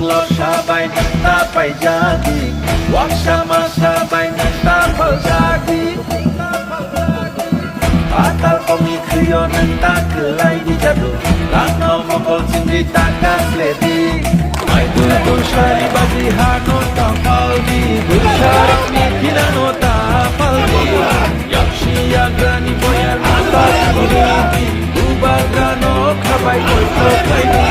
lo sabay nagtapay jadi wag siya masabay nagtapal jadi Atal pamikriyo nagtakalay di jado Langaw mabol sindi takasledi May tutol siya di bagihano tapal di Bersarang mikilano tapal di Yakshi agrani boyar matas kuridi Ubagano kabay koy kopay di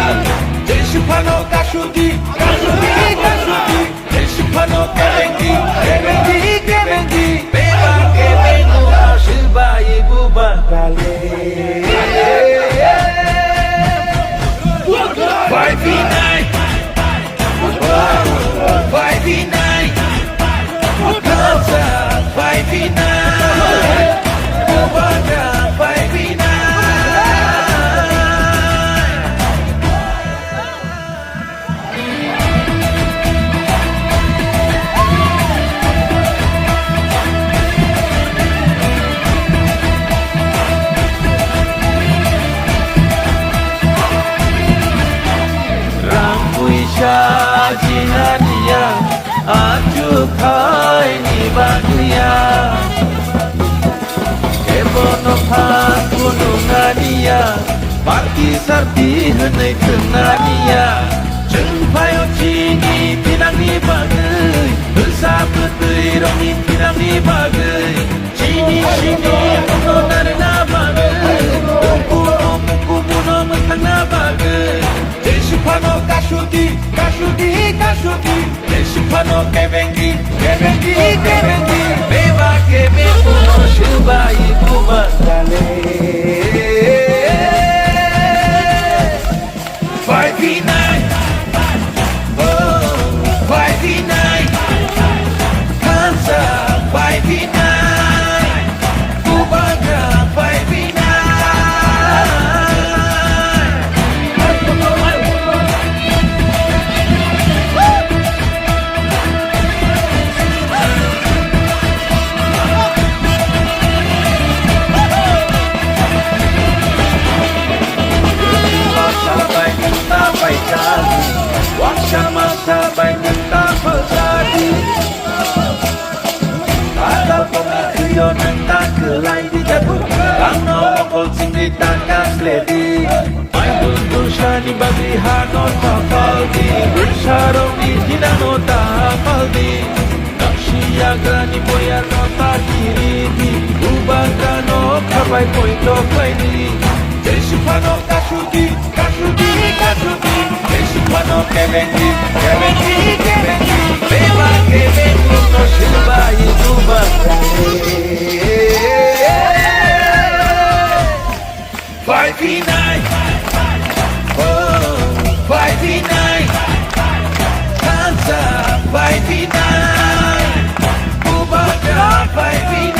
Deshupano kasudi kasudi kasudi Deshupano kebengi kebengi kebengi Beba kebengu Shilba ibu bangkale 5v9 5v9 Kansa 5v9 Ubanga 5v9 Jinania aju kai ni bagia Ebono pan gunungania Pati sarti henai kenania Jengpayo cini pinang ni bagai Besar betui rongi pinang ni bagai Cini cini muno narena bagai Muku muno mentang na bagai Deshupano kasudi kasudi kasudi Deshupano kebengi kebengi kebengi Beba kebengu no shilba ibu mandale 5v9 Oh 5v9 Kansa 5v9 Ubanga 5v9 Wag siya masabay nagtapal jadi Atal pamikriyo nagtakalay di jado Langaw mokol sindi takasledi May dundun siya ni bagihano tapal di Bersarong di hinano tapal di Naksiyaga ni boyano takiridi Ubagano kabay koy topay di Deshupano kasudi kasudi kasudi Deshupano kebengi kebengi kebengi Beba kebengu no shilba ibu bangkale 5v9 Oh 5v9 Kansa 5v9 Ubanga 5v9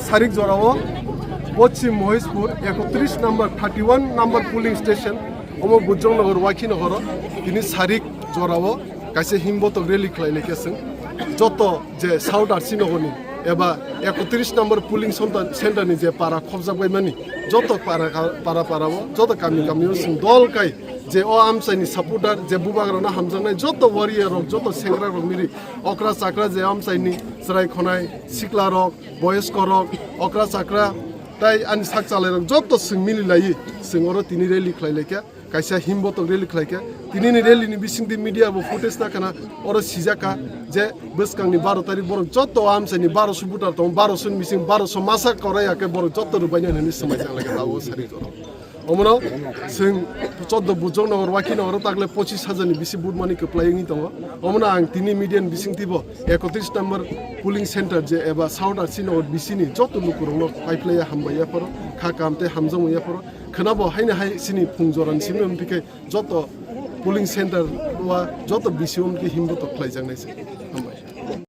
সারিক জরাও পশ্চিম মহেশপুর 31 নম্বর 31 নম্বর pulling station অমো বুজংনগর ওয়াকিনগর তিনি সারিক জরাও কাছে হিমবত rally খাইলে গেছেন যত যে south আরসিনগরনি এবা 31 নম্বর pulling সেন্টারনি যে পাড়া খবজাবাই মানি যত পাড়াবো যত গামিও जों দলকাই যে ও আমসাইনি সাপোর্টার যে বুবাগ্রানা হামজানাই যত ওয়ারিয়ার রক যত সেংগ্রা রক মিরি অকরা চাকরা যে আমসাইনি সরাই খনাই সিকলা রক বয়স্ক রক অকরা চাকরা তাই আনি সাক চালাই রক যত जों মিলিলাই जों অর তিনি রেলি খাইলেকে কাইসা হিমবত রেলি খাইকে তিনি রেলিনি বিসিংদি মিডিয়া বো ফুটেজ না কানা অর সিজাকা যে বসকাংনি 12 তারিখ বড় যত আমসাইনি 1200 বুটার তো 1200 মিসিং 1200 মাসা করাইয়াকে বড় যত রুবাইনা হনি সময় জানলাকে দাও সারি জর অমনাव जों 14 बुजंनगर वाकिनगर तागले 25,000 नि बिसि बुट मानि कप्लायनि दङ अमना आं तिनि मिडियान बिसिंतिबो 31 नम्बर पुलिंग सेन्टर जे एबा साउथ आरसिनगर बिसिनि जत लुकुरंनो पाइप्लाया हामबायाफोर खाकामते हामजंयाफोर खोनाबो हायनो हाय सिनि फुंजरान सिमन बिके जत पुलिंग सेन्टर वा जत बिसियम कि हिमबो तख्लाय जांनायसै